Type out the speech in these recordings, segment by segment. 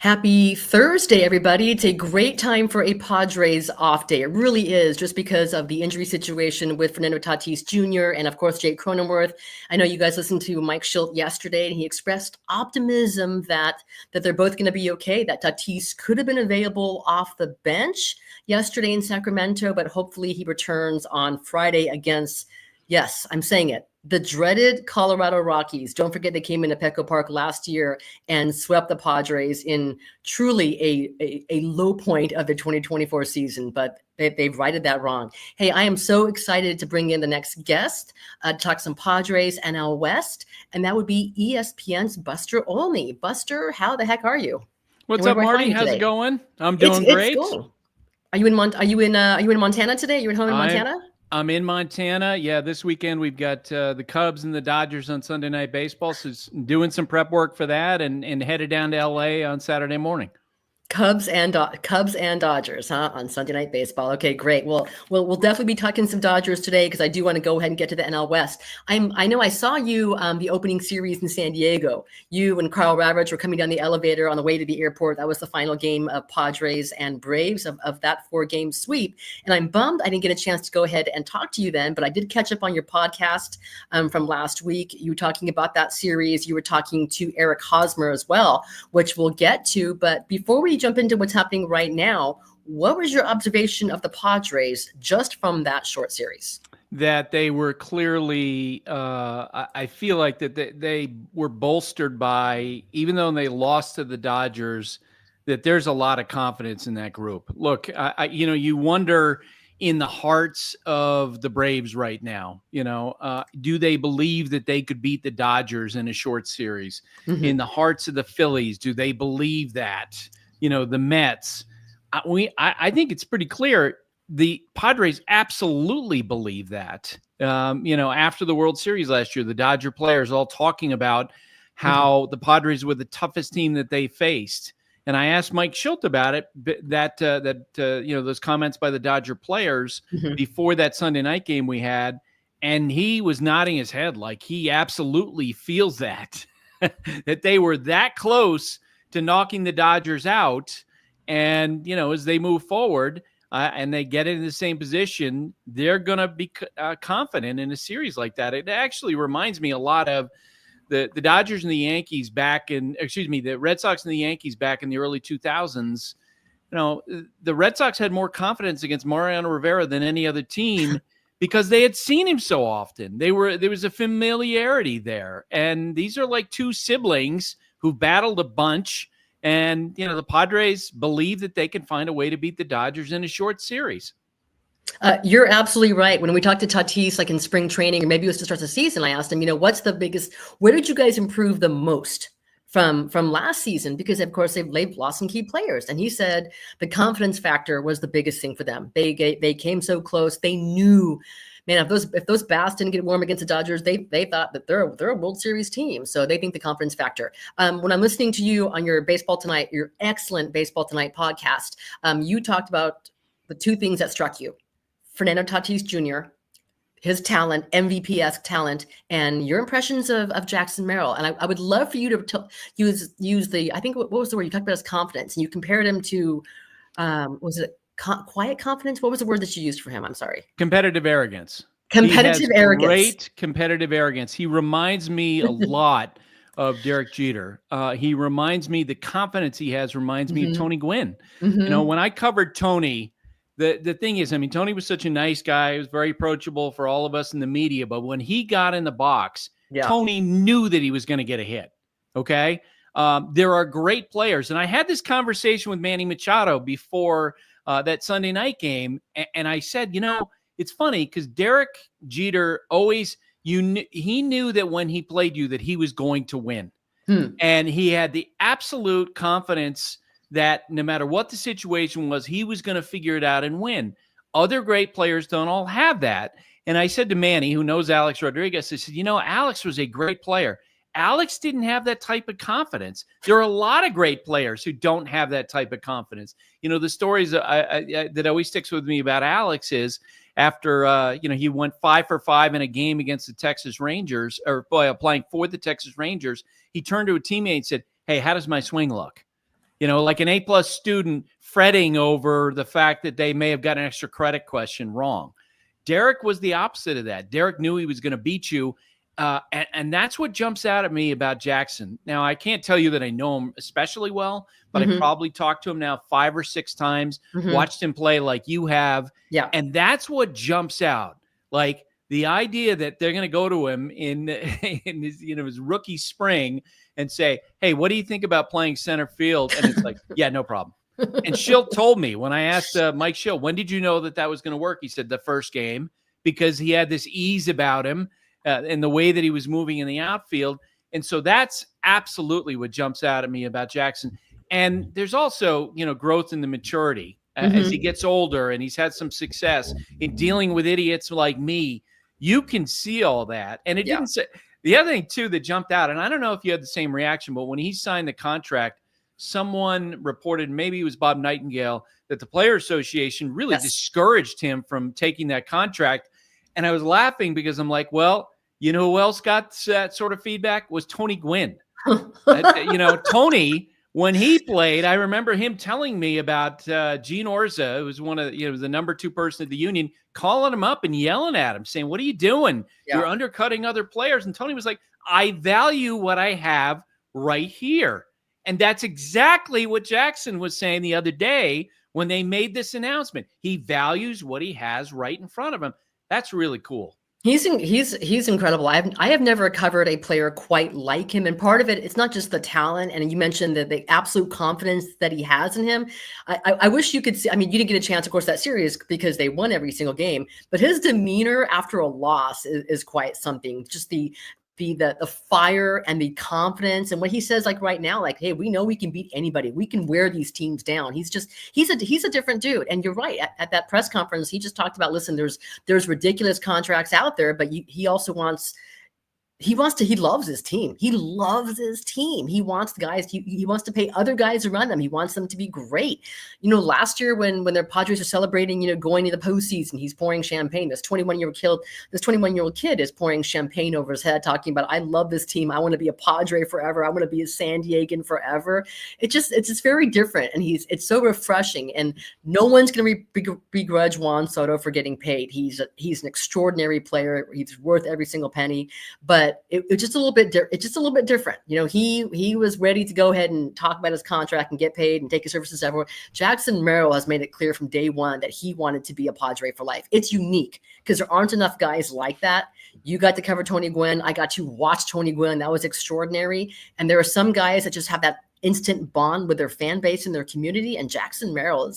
Happy Thursday, everybody. It's a great time for a Padres off day. It really is, just because of the injury situation with Fernando Tatís Jr. and, of course, Jake Cronenworth. I know you guys listened to Mike Shildt yesterday, and he expressed optimism that they're both going to be okay, that Tatís could have been available off the bench yesterday in Sacramento, but hopefully he returns on Friday against, yes, I'm saying it, the dreaded Colorado Rockies. Don't forget they came into Petco Park last year and swept the Padres in truly a low point of the 2024 season, but they've righted that wrong. Hey, I am so excited to bring in the next guest to talk some Padres NL West, and that would be ESPN's Buster Olney. Buster, how the heck are you? What's up, Marty? How's it going? I'm doing great. It's going. Are you in Montana today? Are you at home in Montana? I'm in Montana. Yeah, this weekend we've got the Cubs and the Dodgers on Sunday Night Baseball. So doing some prep work for that and headed down to LA on Saturday morning. Cubs and Dodgers, huh? On Sunday Night Baseball. Okay, great. Well, we'll definitely be talking some Dodgers today because I do want to go ahead and get to the NL West. I know I saw you the opening series in San Diego. You and Carl Ravitch were coming down the elevator on the way to the airport. That was the final game of Padres and Braves of that 4-game sweep. And I'm bummed I didn't get a chance to go ahead and talk to you then, but I did catch up on your podcast from last week. You were talking about that series. You were talking to Eric Hosmer as well, which we'll get to. But before we jump into what's happening right now, what was your observation of the Padres just from that short series? That they were clearly, I feel like that they were bolstered by, even though they lost to the Dodgers, that there's a lot of confidence in that group. Look, you wonder in the hearts of the Braves right now, do they believe that they could beat the Dodgers in a short series? Mm-hmm. In the hearts of the Phillies, do they believe that? The Mets, I think it's pretty clear the Padres absolutely believe that. After the World Series last year, the Dodger players all talking about how the Padres were the toughest team that they faced. And I asked Mike Shildt about it, those comments by the Dodger players before that Sunday night game we had, and he was nodding his head like he absolutely feels that, that they were that close to knocking the Dodgers out. And, as they move forward and they get in the same position, they're going to be confident in a series like that. It actually reminds me a lot of the Dodgers and the Yankees the Red Sox and the Yankees back in the early 2000s. The Red Sox had more confidence against Mariano Rivera than any other team because they had seen him so often. There was a familiarity there. And these are like two siblings who battled a bunch, and the Padres believe that they can find a way to beat the Dodgers in a short series. You're absolutely right. When we talked to Tatís, like in spring training, or maybe it was to start the season, I asked him, what's the biggest? Where did you guys improve the most from last season? Because of course they've lost some key players, and he said the confidence factor was the biggest thing for them. They came so close. They knew. Man, if those bats didn't get warm against the Dodgers, they thought that they're a World Series team. So they think the confidence factor. When I'm listening to you on your your excellent Baseball Tonight podcast, you talked about the two things that struck you: Fernando Tatís Jr., his talent, MVP-esque talent, and your impressions of Jackson Merrill. And I would love for you to use the, I think, what was the word you talked about as confidence, and you compared him to, was it quiet confidence? What was the word that you used for him? I'm sorry. Competitive arrogance. Competitive arrogance. Great competitive arrogance. He reminds me a lot of Derek Jeter. He reminds me, the confidence he has reminds me of Tony Gwynn. When I covered Tony, the thing is, Tony was such a nice guy. He was very approachable for all of us in the media. But when he got in the box, Tony knew that he was going to get a hit. Okay. There are great players. And I had this conversation with Manny Machado before that Sunday night game. And I said, it's funny because Derek Jeter always, he knew that when he played you that he was going to win. And he had the absolute confidence that no matter what the situation was, he was going to figure it out and win. Other great players don't all have that. And I said to Manny, who knows Alex Rodriguez, I said, Alex was a great player. Alex didn't have that type of confidence. There are a lot of great players who don't have that type of confidence. The stories that always sticks with me about Alex is after, he went 5 for 5 in a game against the Texas Rangers, playing for the Texas Rangers, he turned to a teammate and said, "Hey, how does my swing look?" like an A+ student fretting over the fact that they may have got an extra credit question wrong. Derek was the opposite of that. Derek knew he was going to beat you. And that's what jumps out at me about Jackson. Now, I can't tell you that I know him especially well, but I probably talked to him now 5 or 6 times, watched him play like you have. Yeah. And that's what jumps out. Like the idea that they're going to go to him in his, his rookie spring and say, hey, what do you think about playing center field? And it's like, yeah, no problem. And Shildt told me when I asked Mike Shildt, when did you know that was going to work? He said the first game, because he had this ease about him and the way that he was moving in the outfield. And so that's absolutely what jumps out at me about Jackson. And there's also, growth in the maturity as he gets older, and he's had some success in dealing with idiots like me. You can see all that. And it didn't say the other thing too that jumped out, and I don't know if you had the same reaction, but when he signed the contract, someone reported, maybe it was Bob Nightingale, that the Player Association really discouraged him from taking that contract. And I was laughing because I'm like, well, you know who else got that sort of feedback? Was Tony Gwynn. Tony, when he played, I remember him telling me about Gene Orza, who was one of the number 2 person at the union, calling him up and yelling at him, saying, what are you doing? Yeah. You're undercutting other players. And Tony was like, I value what I have right here. And that's exactly what Jackson was saying the other day when they made this announcement. He values what he has right in front of him. That's really cool. He's incredible. I have never covered a player quite like him. And part of it, it's not just the talent. And you mentioned the absolute confidence that he has in him. I wish you could see, I mean, you didn't get a chance, of course, that series because they won every single game, but his demeanor after a loss is quite something. Just the fire and the confidence, and what he says, like right now, like, hey, we know we can beat anybody. We can wear these teams down. He's a different dude. And you're right. At that press conference, he just talked about, listen, there's ridiculous contracts out there, but he also he loves his team. He loves his team. He wants the guys, he wants to pay other guys around them. He wants them to be great. Last year when their Padres are celebrating, going to the postseason, he's pouring champagne. This 21-year-old kid is pouring champagne over his head, talking about, I love this team. I want to be a Padre forever. I want to be a San Diegan forever. It's just very different. And it's so refreshing. And no one's going to begrudge Juan Soto for getting paid. He's an extraordinary player. He's worth every single penny, but it's just a little bit different. He was ready to go ahead and talk about his contract and get paid and take his services everywhere. Jackson Merrill has made it clear from day one that he wanted to be a Padre for life. It's unique because there aren't enough guys like that. You got to cover Tony Gwynn. I got to watch Tony Gwynn. That was extraordinary. And there are some guys that just have that instant bond with their fan base and their community. And Jackson Merrill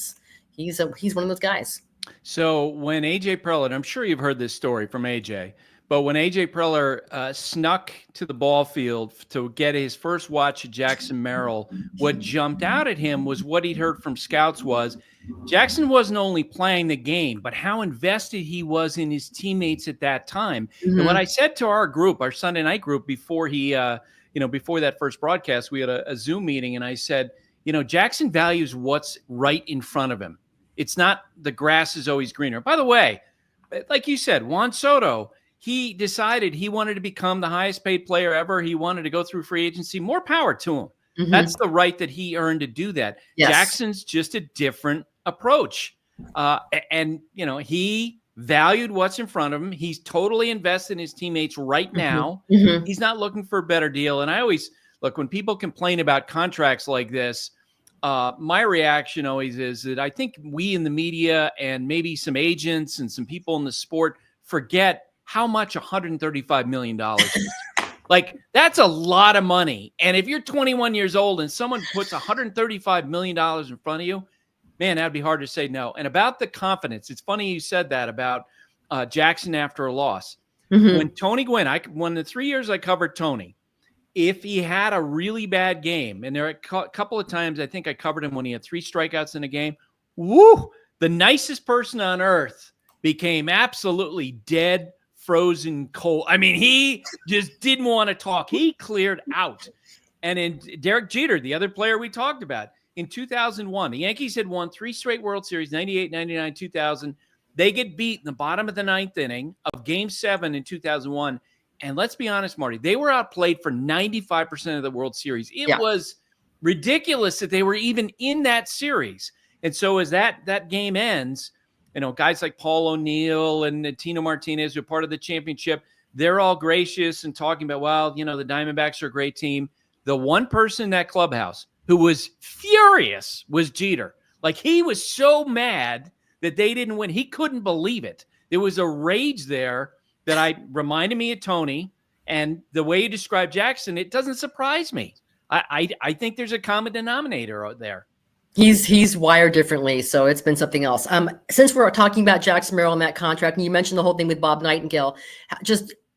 he's one of those guys. So when AJ Preller, I'm sure you've heard this story from AJ, but when AJ Preller snuck to the ball field to get his first watch of Jackson Merrill, what jumped out at him was what he'd heard from scouts was Jackson wasn't only playing the game, but how invested he was in his teammates at that time. And what I said to our group, our Sunday night group, before before that first broadcast, we had a Zoom meeting, and I said, Jackson values what's right in front of him. It's not the grass is always greener. By the way, like you said, Juan Soto, he decided he wanted to become the highest paid player ever. He wanted to go through free agency. More power to him. That's the right that he earned to do that. Yes. Jackson's just a different approach. And he valued what's in front of him. He's totally invested in his teammates right now. He's not looking for a better deal. And I always look, when people complain about contracts like this, my reaction always is that I think we in the media and maybe some agents and some people in the sport forget how much $135 million is. Like, that's a lot of money. And if you're 21 years old and someone puts $135 million in front of you, man, that'd be hard to say no. And about the confidence, it's funny you said that about Jackson after a loss. When Tony Gwynn, when the 3 years I covered Tony, if he had a really bad game, and there are a couple of times I think I covered him when he had 3 strikeouts in a game, the nicest person on earth became absolutely dead, frozen cold. I mean, he just didn't want to talk. He cleared out. And in Derek Jeter, the other player we talked about, in 2001, the Yankees had won 3 straight World Series, 98, 99, 2000. They get beat in the bottom of the 9th inning of Game 7 in 2001. And let's be honest, Marty, they were outplayed for 95% of the World Series. It was ridiculous that they were even in that series. And so as that game ends, guys like Paul O'Neill and Tino Martinez, who are part of the championship, they're all gracious and talking about, well, the Diamondbacks are a great team. The one person in that clubhouse who was furious was Jeter. Like, he was so mad that they didn't win. He couldn't believe it. There was a rage there that reminded me of Tony. And the way you describe Jackson, it doesn't surprise me. I think there's a common denominator out there. He's wired differently, so it's been something else. Since we're talking about Jackson Merrill and that contract, and you mentioned the whole thing with Bob Nightingale,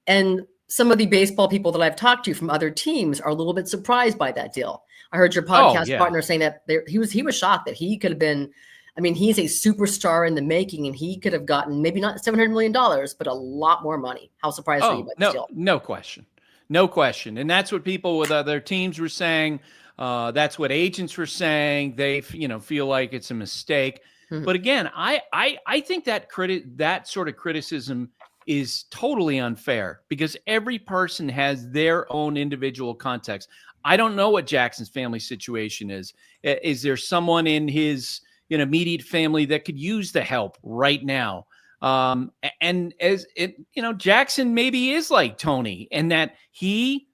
and some of the baseball people that I've talked to from other teams are a little bit surprised by that deal. I heard your podcast partner saying that he was shocked that he could have been. I mean, he's a superstar in the making, and he could have gotten maybe not $700 million, but a lot more money. How surprised are you by this deal? No question. No question. And that's what people with other teams were saying. That's what agents were saying. They, feel like it's a mistake. Mm-hmm. But again, I think that sort of criticism is totally unfair because every person has their own individual context. I don't know what Jackson's family situation is. Is there someone in his immediate family that could use the help right now? And as it, Jackson maybe is like Tony, and that he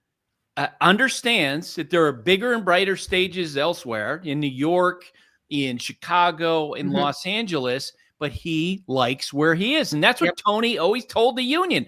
understands that there are bigger and brighter stages elsewhere in New York, in Chicago, in Los Angeles, but he likes where he is. And that's what Tony always told the union.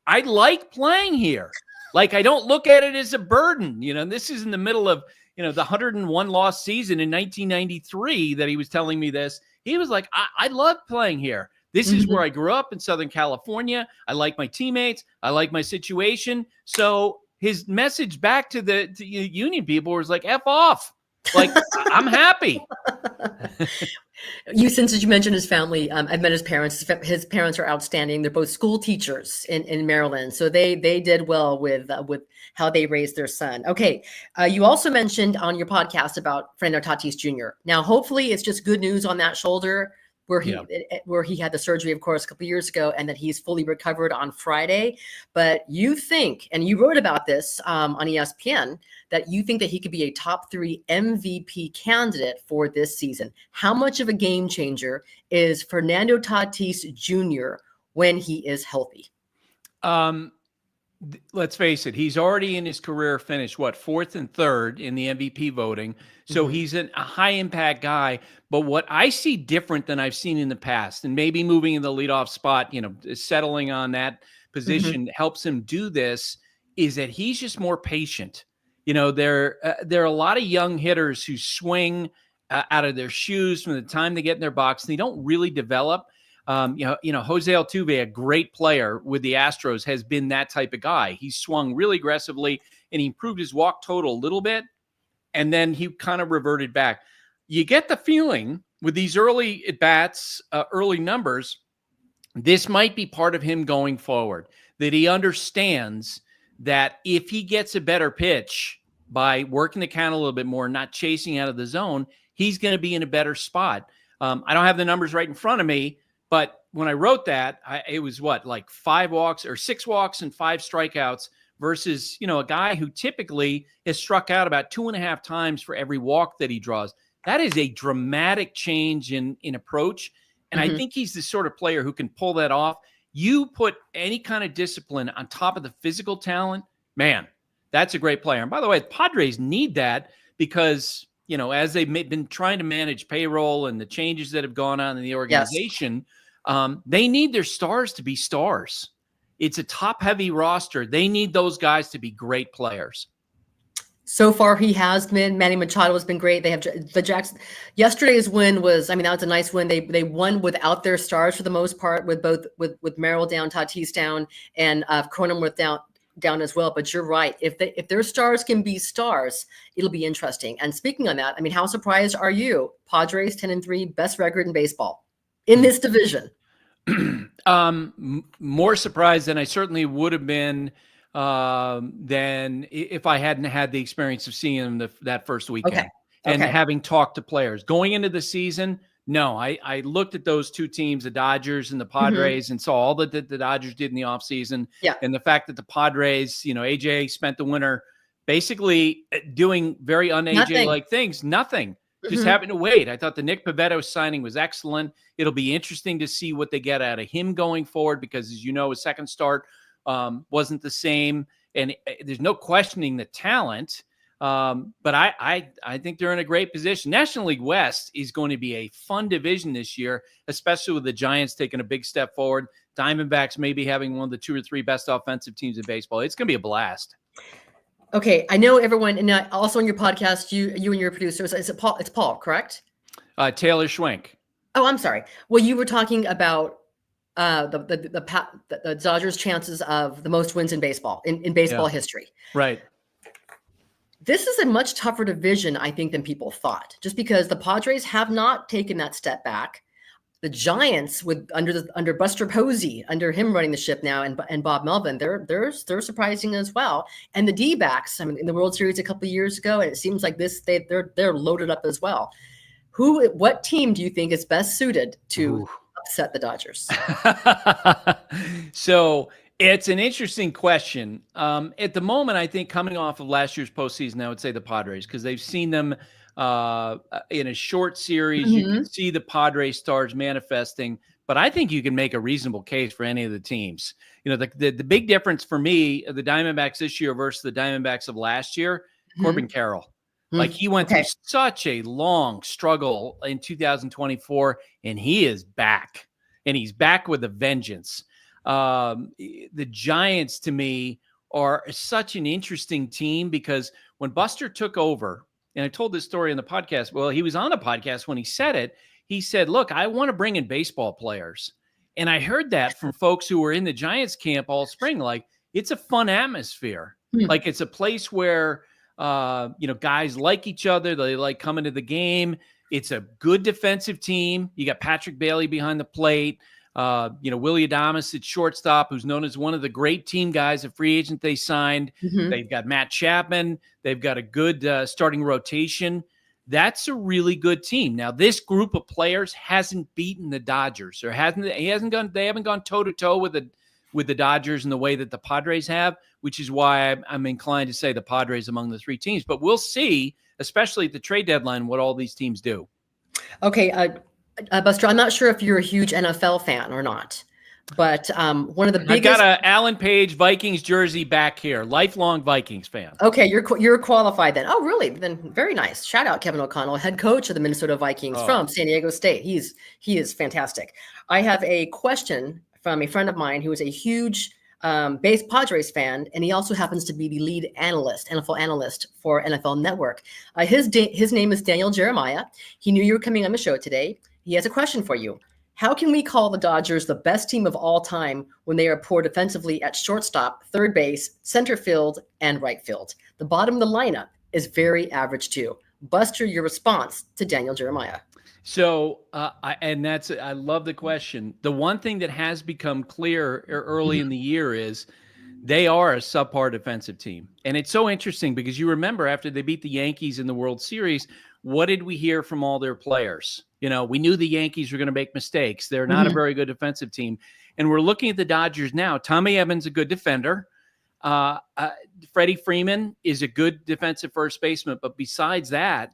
I like playing here. Like, I don't look at it as a burden. This is in the middle of, the 101 loss season in 1993 that he was telling me this. He was like, I love playing here. This is where I grew up in Southern California. I like my teammates. I like my situation. So his message back to the union people was like, F off. Like, I'm happy. Since you mentioned his family, I've met his parents. His parents are outstanding. They're both school teachers in Maryland. So they did well with how they raised their son. Okay. You also mentioned on your podcast about Fernando Tatís Jr. Now, hopefully it's just good news on that shoulder where he had the surgery, of course, a couple of years ago, and that he's fully recovered on Friday. But you think, and you wrote about this on ESPN, that you think that he could be a top 3 MVP candidate for this season. How much of a game changer is Fernando Tatís Jr. when he is healthy? Let's face it, he's already in his career finished, 4th and 3rd in the MVP voting. So he's a high impact guy. But what I see different than I've seen in the past, and maybe moving in the leadoff spot, settling on that position helps him do this, is that he's just more patient. There are a lot of young hitters who swing out of their shoes from the time they get in their box, and they don't really develop. Jose Altuve, a great player with the Astros, has been that type of guy. He swung really aggressively and he improved his walk total a little bit, and then he kind of reverted back. You get the feeling with these early at-bats, early numbers, this might be part of him going forward, that he understands that if he gets a better pitch by working the count a little bit more, not chasing out of the zone, he's going to be in a better spot. I don't have the numbers right in front of me, but when I wrote that, it was 5 walks or 6 walks and 5 strikeouts versus, a guy who typically is struck out about 2.5 times for every walk that he draws. That is a dramatic change in approach. And I think he's the sort of player who can pull that off. You put any kind of discipline on top of the physical talent, man, that's a great player. And by the way, the Padres need that because, as they've been trying to manage payroll and the changes that have gone on in the organization, they need their stars to be stars. It's a top-heavy roster. They need those guys to be great players. So far, he has been. Manny Machado has been great. They have the Jackson. Yesterday's win was, that was a nice win. They won without their stars for the most part, with Merrill down, Tatís down, and Cronenworth down as well. But you're right. If their stars can be stars, it'll be interesting. And speaking on that, how surprised are you? Padres 10-3, best record in baseball in this division. More surprised than I certainly would have been than if I hadn't had the experience of seeing them that first weekend and having talked to players going into the season. No, I looked at those two teams, the Dodgers and the Padres, and saw all that the Dodgers did in the offseason. Yeah. And the fact that the Padres, AJ spent the winter basically doing very un-AJ-like things. Nothing. Just having to wait. I thought the Nick Pivetta signing was excellent. It'll be interesting to see what they get out of him going forward because, as you know, his second start wasn't the same. And there's no questioning the talent. But I think they're in a great position. National League West is going to be a fun division this year, especially with the Giants taking a big step forward. Diamondbacks maybe having one of the 2 or 3 best offensive teams in baseball. It's going to be a blast. Okay, I know everyone, and also on your podcast, you and your producers, it's Paul, correct? Taylor Schwenk. Oh, I'm sorry. Well, you were talking about the Dodgers' chances of the most wins in baseball in baseball history. Right. This is a much tougher division, I think, than people thought. Just because the Padres have not taken that step back. The Giants, under Buster Posey, under him running the ship now, and Bob Melvin, they're surprising as well. And the D-backs, I mean, in the World Series a couple of years ago, and it seems like they're loaded up as well. What team do you think is best suited to upset the Dodgers? So it's an interesting question. At the moment, I think coming off of last year's postseason, I would say the Padres, because they've seen them in a short series. You can see the Padres stars manifesting, but I think you can make a reasonable case for any of the teams. You know, the big difference for me, the Diamondbacks this year versus the Diamondbacks of last year, Corbin Carroll. Like he went through such a long struggle in 2024, and he is back, and he's back with a vengeance. The Giants, to me, are such an interesting team because when Buster took over, and I told this story in the podcast. Well, he was on a podcast when he said it. He said, look, I want to bring in baseball players. And I heard that from folks who were in the Giants camp all spring. Like, it's a fun atmosphere. Like, it's a place where, guys like each other. They like coming to the game. It's a good defensive team. You got Patrick Bailey behind the plate. Willie Adames at shortstop, who's known as one of the great team guys, a free agent they signed. They've got Matt Chapman. They've got a good starting rotation. That's a really good team. Now, this group of players hasn't beaten the Dodgers, or they haven't gone toe to toe with the Dodgers in the way that the Padres have, which is why I'm inclined to say the Padres among the 3 teams. But we'll see, especially at the trade deadline, what all these teams do. Okay. Buster, I'm not sure if you're a huge NFL fan or not, but one of the biggest. I got a Alan Page Vikings jersey back here, lifelong Vikings fan. Okay, you're qualified then. Oh, really? Then very nice. Shout out Kevin O'Connell, head coach of the Minnesota Vikings from San Diego State. He is fantastic. I have a question from a friend of mine who is a huge Padres fan, and he also happens to be the lead NFL analyst for NFL Network. His name is Daniel Jeremiah. He knew you were coming on the show today. He has a question for you. How can we call the Dodgers the best team of all time when they are poor defensively at shortstop, third base, center field, and right field? The bottom of the lineup is very average too. Buster, your response to Daniel Jeremiah. So, I love the question. The one thing that has become clear early in the year is they are a subpar defensive team. And it's so interesting because you remember after they beat the Yankees in the World Series, what did we hear from all their players? You know, we knew the Yankees were going to make mistakes. They're not a very good defensive team. And we're looking at the Dodgers now. Tommy Evans, a good defender. Freddie Freeman is a good defensive first baseman. But besides that,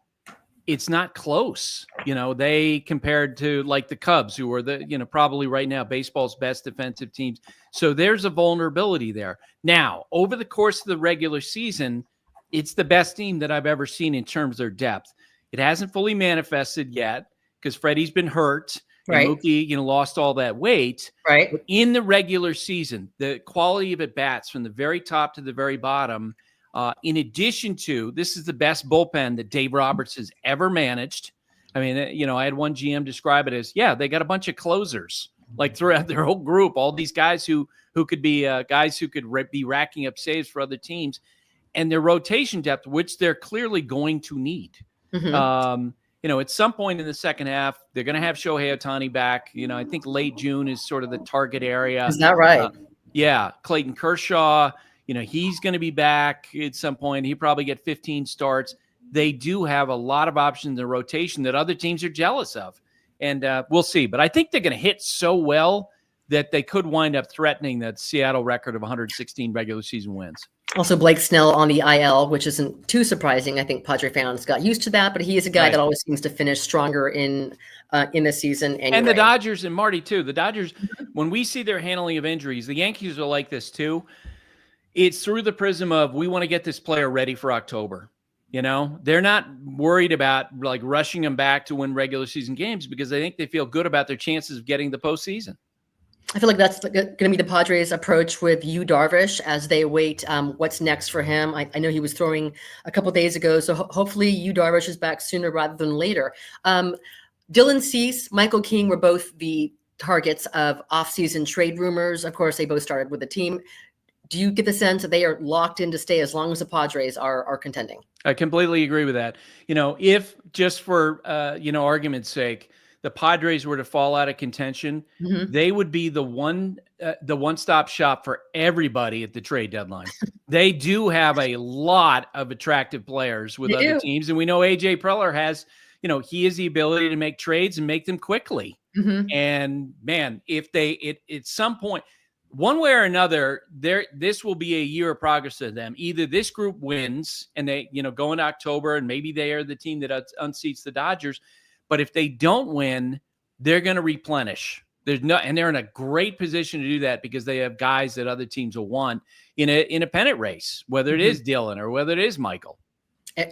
it's not close. You know, they compared to like the Cubs, who are probably right now baseball's best defensive teams. So there's a vulnerability there. Now, over the course of the regular season, it's the best team that I've ever seen in terms of their depth. It hasn't fully manifested yet because Freddie's been hurt. Right. And Mookie, lost all that weight. Right. But in the regular season, the quality of at-bats from the very top to the very bottom, in addition to, this is the best bullpen that Dave Roberts has ever managed. I mean, I had one GM describe it as, they got a bunch of closers, like throughout their whole group, all these guys who could be guys who could be racking up saves for other teams, and their rotation depth, which they're clearly going to need. At some point in the second half, they're going to have Shohei Ohtani back. I think late June is sort of the target area. Is that right? Clayton Kershaw, he's going to be back at some point. He probably get 15 starts. They do have a lot of options in the rotation that other teams are jealous of. And we'll see. But I think they're going to hit so well that they could wind up threatening that Seattle record of 116 regular season wins. Also, Blake Snell on the IL, which isn't too surprising. I think Padre fans got used to that, but he is a guy Right. that always seems to finish stronger in the season. And the Dodgers and Marty too. The Dodgers, when we see their handling of injuries, the Yankees are like this too. It's through the prism of we want to get this player ready for October. You know, they're not worried about like rushing them back to win regular season games because they think they feel good about their chances of getting the postseason. I feel like that's going to be the Padres' approach with Yu Darvish as they await what's next for him. I know he was throwing a couple days ago, so hopefully Yu Darvish is back sooner rather than later. Dylan Cease, Michael King were both the targets of offseason trade rumors. Of course, they both started with the team. Do you get the sense that they are locked in to stay as long as the Padres are contending? I completely agree with that. You know, if just for, argument's sake, the Padres were to fall out of contention, they would be the one-stop shop for everybody at the trade deadline. They do have a lot of attractive players with other teams. And we know AJ Preller has, he has the ability to make trades and make them quickly. And man, if they, at some point, one way or another, this will be a year of progress to them. Either this group wins and they, go into October and maybe they are the team that unseats the Dodgers. But if they don't win, they're going to replenish. And they're in a great position to do that because they have guys that other teams will want in a pennant race, whether it is Dylan or whether it is Michael.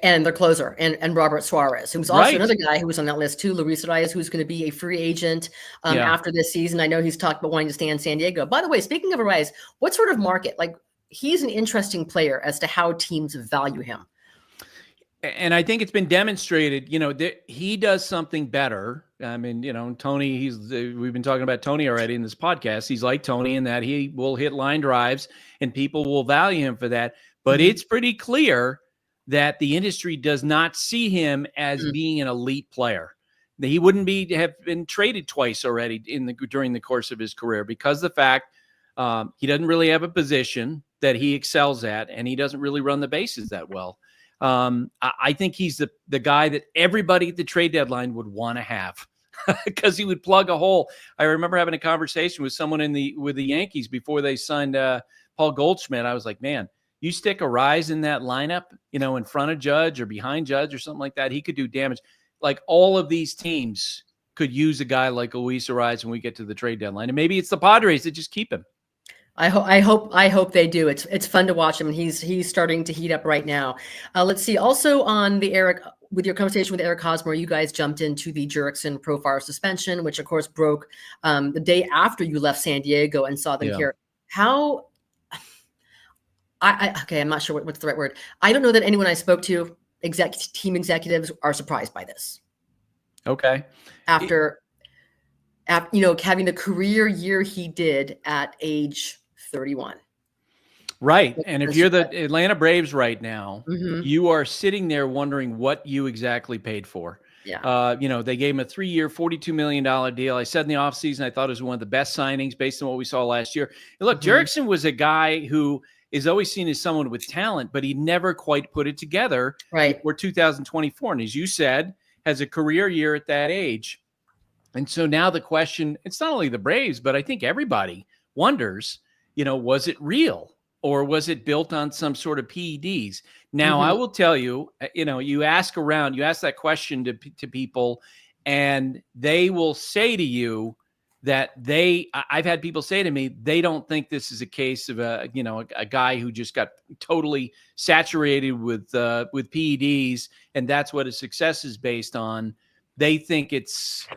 And their closer, and Robert Suarez, who's also another guy who was on that list too, Luis Arias, who's going to be a free agent after this season. I know he's talked about wanting to stay in San Diego. By the way, speaking of Arias, what sort of market? Like, he's an interesting player as to how teams value him. And I think it's been demonstrated, that he does something better. I mean, Tony, we've been talking about Tony already in this podcast. He's like Tony in that he will hit line drives and people will value him for that. But it's pretty clear that the industry does not see him as being an elite player. He wouldn't have been traded twice already during the course of his career because the fact he doesn't really have a position that he excels at, and he doesn't really run the bases that well. I think he's the guy that everybody at the trade deadline would want to have because he would plug a hole. I remember having a conversation with someone with the Yankees before they signed Paul Goldschmidt. I was like, man, you stick a Rise in that lineup, in front of Judge or behind Judge or something like that, he could do damage. Like all of these teams could use a guy like Luis Arias when we get to the trade deadline. And maybe it's the Padres that just keep him. I hope they do. It's fun to watch him, and he's starting to heat up right now. Let's see. Also on the Eric, with your conversation with Eric Hosmer, you guys jumped into the Jurickson Profar suspension, which of course broke the day after you left San Diego and saw them here. How? I'm not sure what's the right word. I don't know that anyone I spoke to, team executives, are surprised by this. Okay. After having the career year he did at age 31. Right. And if you're the Atlanta Braves right now, you are sitting there wondering what you exactly paid for. Yeah. They gave him a 3-year, $42 million deal. I said in the offseason, I thought it was one of the best signings based on what we saw last year. And look, Jurickson was a guy who is always seen as someone with talent, but he never quite put it together for 2024. And as you said, has a career year at that age. And so now the question, it's not only the Braves, but I think everybody wonders, was it real or was it built on some sort of PEDs? Now, I will tell you, you ask that question to people, and they will say to you that I've had people say to me, they don't think this is a case of a guy who just got totally saturated with PEDs, and that's what his success is based on. They think it's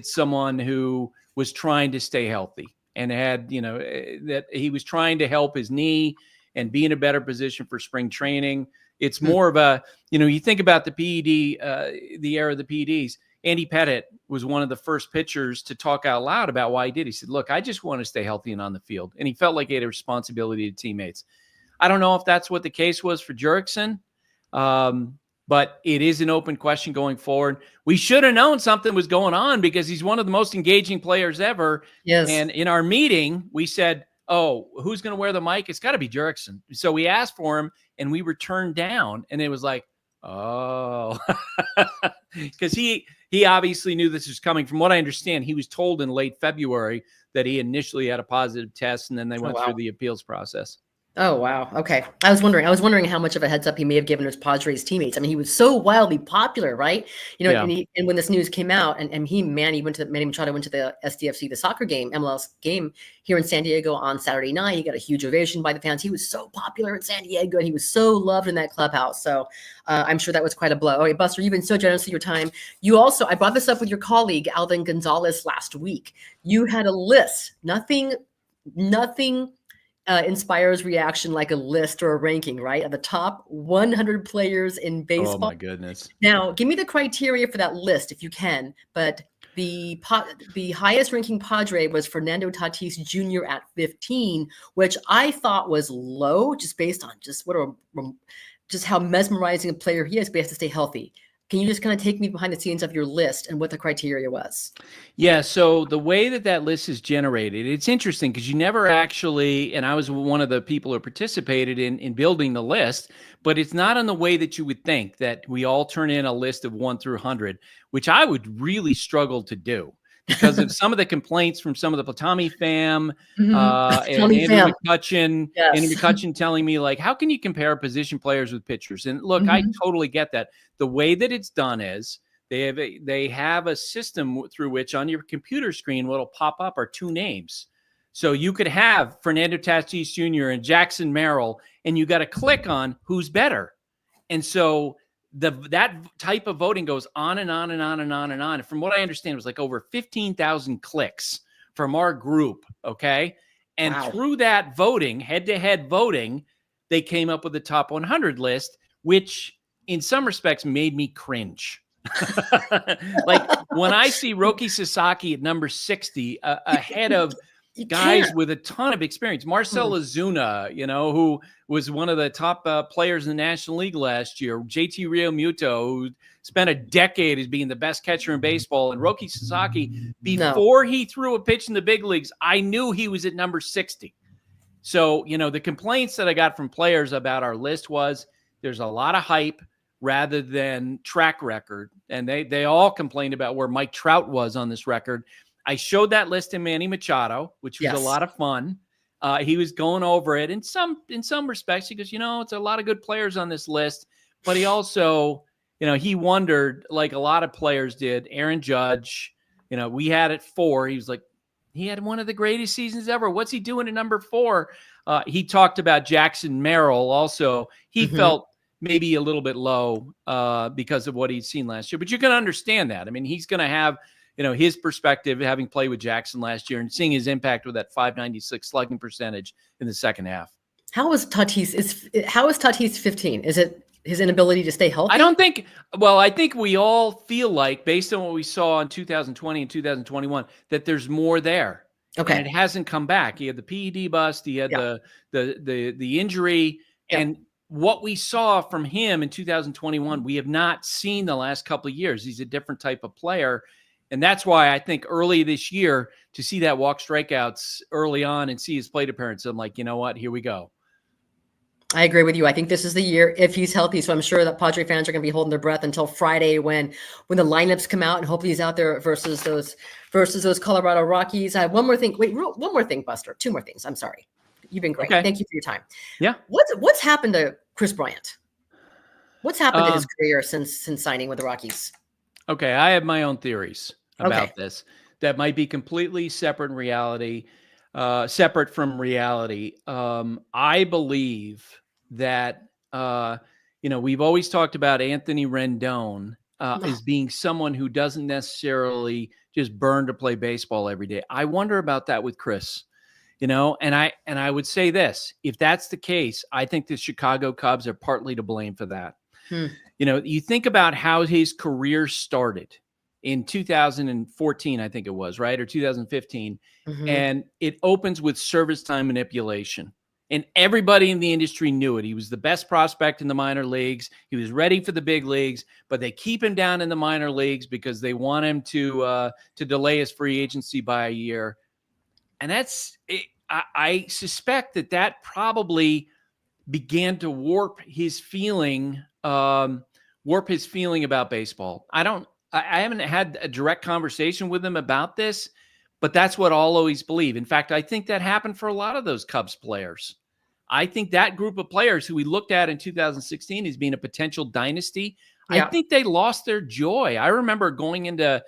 someone who was trying to stay healthy and had, that he was trying to help his knee and be in a better position for spring training. It's more of a, you think about the PED, the era of the PEDs. Andy Pettitte was one of the first pitchers to talk out loud about why he did. He said, look, I just want to stay healthy and on the field. And he felt like he had a responsibility to teammates. I don't know if that's what the case was for Jurickson. But it is an open question going forward. We should have known something was going on because he's one of the most engaging players ever. Yes. And in our meeting, we said, oh, who's going to wear the mic? It's got to be Jurickson. So we asked for him and we were turned down. And it was like, oh, because he obviously knew this was coming. From what I understand, he was told in late February that he initially had a positive test and then they went through the appeals process. Oh, wow. Okay. I was wondering how much of a heads up he may have given his Padres teammates. I mean, he was so wildly popular, right? Yeah. And when this news came out and Manny Machado went to the SDFC, the soccer game, MLS game here in San Diego on Saturday night. He got a huge ovation by the fans. He was so popular in San Diego and he was so loved in that clubhouse. So I'm sure that was quite a blow. Okay, Buster, you've been so generous with your time. I brought this up with your colleague, Alvin Gonzalez, last week. You had a list, nothing inspires reaction like a list or a ranking, right? Of the top 100 players in baseball. Oh my goodness. Now, give me the criteria for that list if you can. But the highest ranking Padre was Fernando Tatís Jr. at 15, which I thought was low, just based on just how mesmerizing a player he is, but he has to stay healthy. Can you just kind of take me behind the scenes of your list and what the criteria was? Yeah, so the way that list is generated, it's interesting because you never actually, and I was one of the people who participated in building the list, but it's not in the way that you would think, that we all turn in a list of 1 through 100, which I would really struggle to do because of some of the complaints from some of the Platami fam, and Andrew McCutcheon, Yes. Andrew McCutcheon telling me, like, how can you compare position players with pitchers? And look, I totally get that. The way that it's done is they have a system through which on your computer screen, what'll pop up are 2 names. So you could have Fernando Tatís Jr. and Jackson Merrill, and you got to click on who's better. And so that type of voting goes on and on and on and on and on. And from what I understand, it was like over 15,000 clicks from our group. Okay. And through that voting, head-to-head voting, they came up with the top 100 list, which in some respects made me cringe. Like when I see Roki Sasaki at number 60 ahead of guys with a ton of experience, Marcell Ozuna, who was one of the top players in the National League last year, JT Realmuto, who spent a decade as being the best catcher in baseball, and Roki Sasaki, before he threw a pitch in the big leagues, I knew he was at number 60. So, the complaints that I got from players about our list was there's a lot of hype rather than track record. And they all complained about where Mike Trout was on this record. I showed that list to Manny Machado, which was a lot of fun. He was going over it. In some respects, he goes, it's a lot of good players on this list. But he also, he wondered, like a lot of players did, Aaron Judge, we had at 4. He was like, he had one of the greatest seasons ever. What's he doing at number 4? He talked about Jackson Merrill also. He felt maybe a little bit low because of what he'd seen last year. But you can understand that. I mean, he's going to have, his perspective, having played with Jackson last year and seeing his impact with that .596 slugging percentage in the second half. How is Tatís 15? Is it his inability to stay healthy? I think we all feel like, based on what we saw in 2020 and 2021, that there's more there. Okay. And it hasn't come back. He had the PED bust. He had the injury. Yeah. And what we saw from him in 2021, we have not seen the last couple of years. He's a different type of player. And that's why I think early this year, to see that walk strikeouts early on and see his plate appearance, I'm like, you know what? Here we go. I agree with you. I think this is the year if he's healthy. So I'm sure that Padre fans are going to be holding their breath until Friday when the lineups come out, and hopefully he's out there versus those Colorado Rockies. I have one more thing. Wait, one more thing, Buster. 2 more things. I'm sorry. You've been great. Okay. Thank you for your time. Yeah. What's happened to Kris Bryant? What's happened to his career since signing with the Rockies? Okay, I have my own theories about this that might be completely separate from reality. I believe that we've always talked about Anthony Rendon as being someone who doesn't necessarily just burn to play baseball every day. I wonder about that with Kris. And I would say this, if that's the case, I think the Chicago Cubs are partly to blame for that. You think about how his career started in 2014, I think it was, right? Or 2015. And it opens with service time manipulation. And everybody in the industry knew it. He was the best prospect in the minor leagues. He was ready for the big leagues, but they keep him down in the minor leagues because they want him to delay his free agency by a year. And that's it. I suspect that probably began to warp his feeling about baseball. I haven't had a direct conversation with him about this, but that's what I'll always believe. In fact, I think that happened for a lot of those Cubs players. I think that group of players who we looked at in 2016 as being a potential dynasty, I think they lost their joy. I remember going into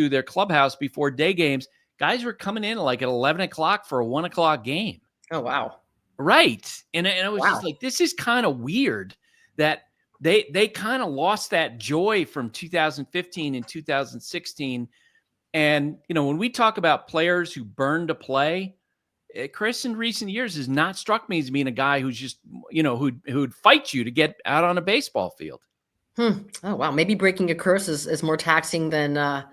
their clubhouse before day games. Guys were coming in like at 11 o'clock for a 1 o'clock game. Oh, wow. Right. And it was just like, this is kind of weird that they kind of lost that joy from 2015 and 2016. And, when we talk about players who burn to play, Kris in recent years has not struck me as being a guy who's just, who'd fight you to get out on a baseball field. Oh, wow. Maybe breaking a curse is more taxing than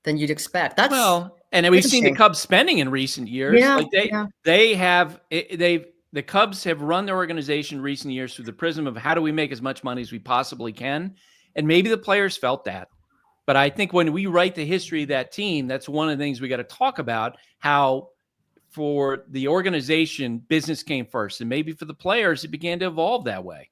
you'd expect. And we've seen the Cubs spending in recent years. The Cubs have run their organization in recent years through the prism of how do we make as much money as we possibly can. And maybe the players felt that. But I think when we write the history of that team, that's one of the things we got to talk about, how for the organization, business came first. And maybe for the players, it began to evolve that way.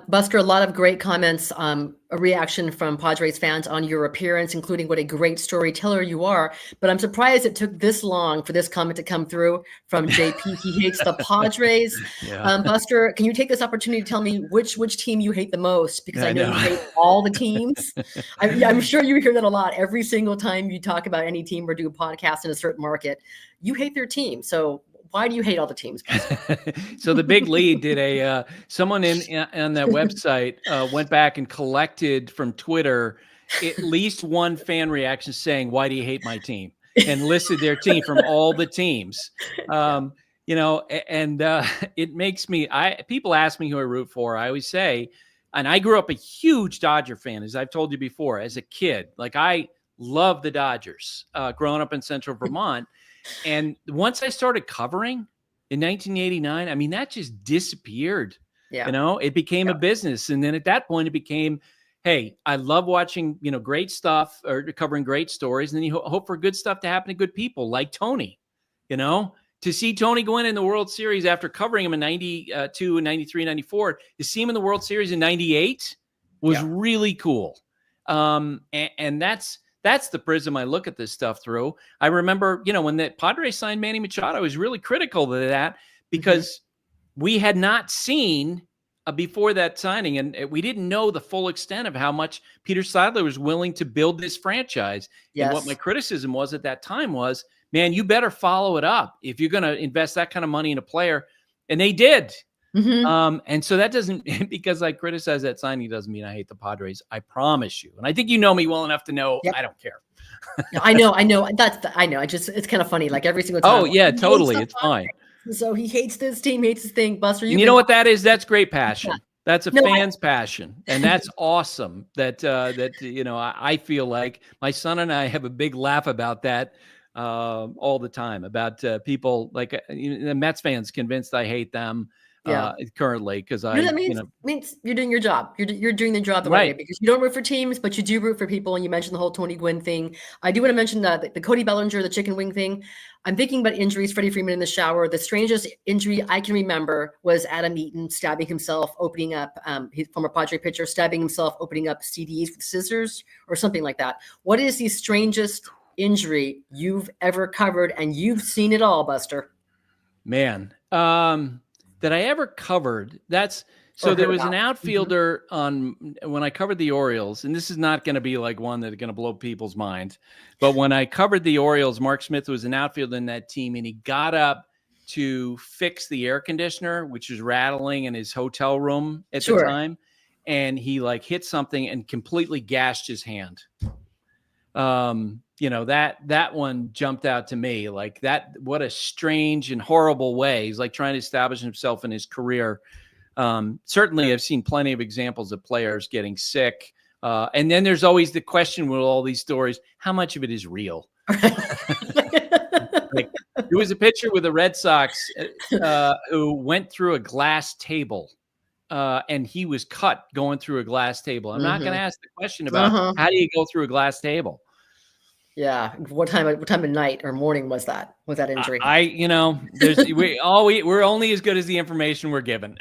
Buster, a lot of great comments, a reaction from Padres fans on your appearance, including what a great storyteller you are. But I'm surprised it took this long for this comment to come through from JP. He hates the Padres. Buster, can you take this opportunity to tell me which team you hate the most? Because I know you hate all the teams. I'm sure you hear that a lot. Every single time you talk about any team or do a podcast in a certain market, you hate their team. So why do you hate all the teams? So the Big Lead did someone on that website went back and collected from Twitter at least one fan reaction saying, "Why do you hate my team?" and listed their team from all the teams. It makes me, people ask me who I root for. I always say, and I grew up a huge Dodger fan, as I've told you before, as a kid. Like, I love the Dodgers growing up in Central Vermont. And once I started covering in 1989, I mean, that just disappeared. It became a business. And then at that point, it became, hey, I love watching, great stuff or covering great stories. And then you hope for good stuff to happen to good people like Tony, to see Tony Gwynn in the World Series after covering him in 92 and 93, 94, to see him in the World Series in 98 was really cool. And that's the prism I look at this stuff through. I remember, when the Padres signed Manny Machado, I was really critical of that because we had not seen before that signing, and we didn't know the full extent of how much Peter Seidler was willing to build this franchise. And what my criticism was at that time was, man, you better follow it up if you're going to invest that kind of money in a player. And they did. And so that doesn't, because I criticize that signing, doesn't mean I hate the Padres. I promise you. And I think you know me well enough to know I don't care. I know. I know. It's kind of funny. Like every single time. Oh yeah, totally. It's fine. So he hates this team, hates this thing. Buster, you know what that is? That's great passion. That's a fan's passion. And that's awesome that I feel like my son and I have a big laugh about that all the time, about people like the Mets fans convinced I hate them. Currently, because that means you're doing your job. You're doing the job the right way, because you don't root for teams, but you do root for people. And you mentioned the whole Tony Gwynn thing. I do want to mention the Cody Bellinger, the chicken wing thing. I'm thinking about injuries. Freddie Freeman in the shower. The strangest injury I can remember was Adam Eaton stabbing himself, opening up his former Padre pitcher, stabbing himself, opening up CDs with scissors or something like that. What is the strangest injury you've ever covered? And you've seen it all, Buster. Man. That I ever covered. There was an outfielder when I covered the Orioles, and this is not going to be like one that's going to blow people's minds, but when I covered the Orioles, Mark Smith was an outfielder in that team, and he got up to fix the air conditioner, which was rattling in his hotel room at the time, and he hit something and completely gashed his hand. That one jumped out to me like that. What a strange and horrible way. He's like trying to establish himself in his career. Certainly I've seen plenty of examples of players getting sick. And then there's always the question with all these stories, how much of it is real? There was a pitcher with the Red Sox who went through a glass table. And he was cut going through a glass table. I'm not going to ask the question about how do you go through a glass table? Yeah. What time of night or morning was that injury? We're only as good as the information we're given.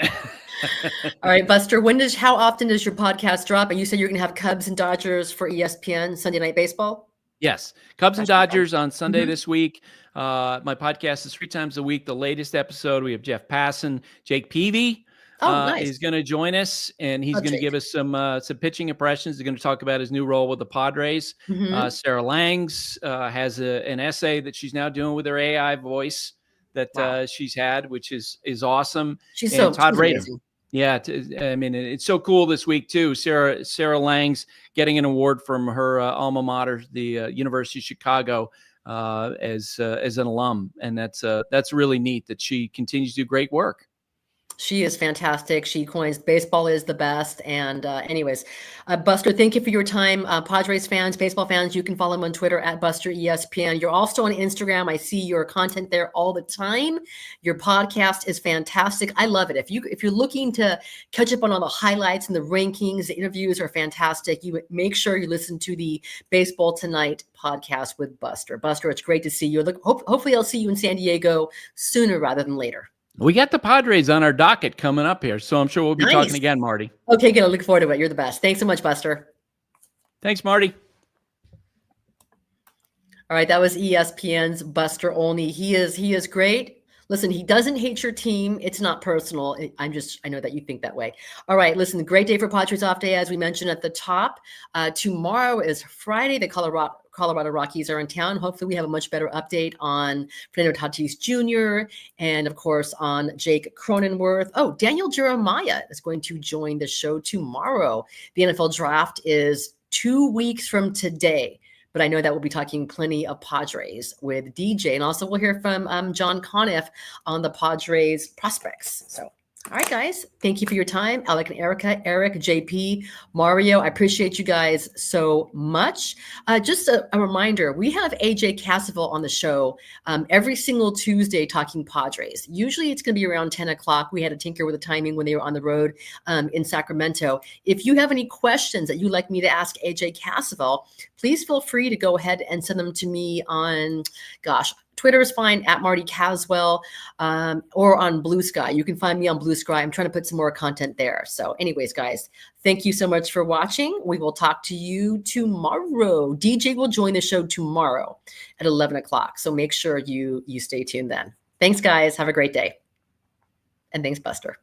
All right, Buster, how often does your podcast drop? And you said you're going to have Cubs and Dodgers for ESPN Sunday Night Baseball? Yes. Cubs and Dodgers on Sunday Mm-hmm. this week. My podcast is 3 times a week. The latest episode, we have Jeff Passan. Jake Peavy Nice. is going to join us, and he's going to give us some pitching impressions. He's going to talk about his new role with the Padres. Mm-hmm. Sarah Langs has an essay that she's now doing with her AI voice that she's had, which is awesome. She's and Todd she's Rader. amazing. Yeah, I mean, it's so cool this week too. Sarah Langs getting an award from her alma mater, the University of Chicago, as an alum, and that's really neat that she continues to do great work. She is fantastic. She coins baseball is the best. And anyways, Buster, thank you for your time. Padres fans, baseball fans, you can follow him on Twitter at Buster ESPN. You're also on Instagram. I see your content there all the time. Your podcast is fantastic. I love it. If you're looking to catch up on all the highlights and the rankings, the interviews are fantastic. You make sure you listen to the Baseball Tonight podcast with Buster. Buster, it's great to see you. Hopefully I'll see you in San Diego sooner rather than later. We got the Padres on our docket coming up here, so I'm sure we'll be talking again, Marty. Okay, good. I look forward to it. You're the best. Thanks so much, Buster. Thanks, Marty. All right, that was ESPN's Buster Olney. He is great. Listen, he doesn't hate your team. It's not personal. I know that you think that way. All right, listen, great day for Padres off day, as we mentioned at the top. Tomorrow is Friday. The Colorado Rockies are in town. Hopefully we have a much better update on Fernando Tatís Jr. and, of course, on Jake Cronenworth. Oh, Daniel Jeremiah is going to join the show tomorrow. The NFL draft is 2 weeks from today. But I know that we'll be talking plenty of Padres with DJ. And also we'll hear from John Conniff on the Padres prospects. So, all right, guys. Thank you for your time. Alec and Erica, Eric, JP, Mario. I appreciate you guys so much. Just a reminder, we have AJ Caswell on the show every single Tuesday talking Padres. Usually it's going to be around 10 o'clock. We had to tinker with the timing when they were on the road in Sacramento. If you have any questions that you'd like me to ask AJ Caswell, please feel free to go ahead and send them to me on, Twitter is fine, at Marty Caswell, or on Blue Sky. You can find me on Blue Sky. I'm trying to put some more content there. So anyways, guys, thank you so much for watching. We will talk to you tomorrow. DJ will join the show tomorrow at 11 o'clock. So make sure you stay tuned then. Thanks, guys. Have a great day. And thanks, Buster.